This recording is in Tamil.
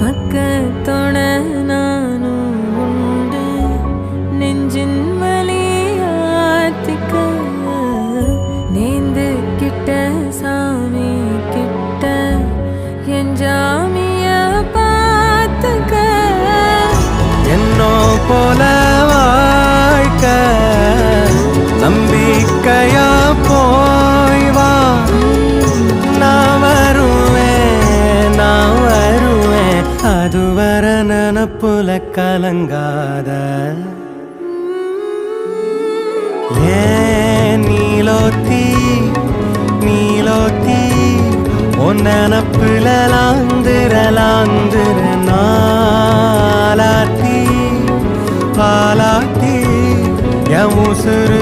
பக்கத்தோட நானும் உண்டு நெஞ்சின் வலியாத்திக்க நேந்து கிட்ட சாமி கிட்ட என் ஜாமிய பார்த்துக்க என்னோ போல வாழ்க்க நம்பிக்கையா போய் வா நான் வருவேன் அதுவர நினப்புல கலங்காத ஏன் நீலோத்தி உன் நினப்புல லாந்துர நாளாத்தி பாலாத்தி என் உசுறு